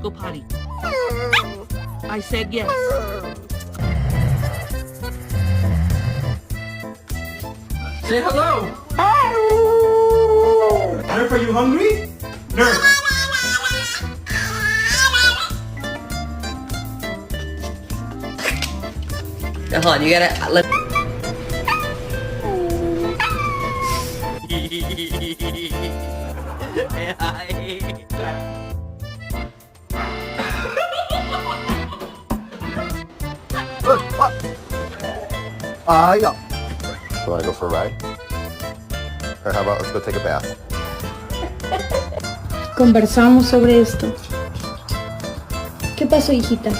Go potty. I said yes. Say hello. Nerf, are you hungry? Nerf. Hold on, you gotta let. Yeah. You wanna go for a ride? Or how about let's go take a bath? Conversamos sobre esto. ¿Qué pasó, hijita?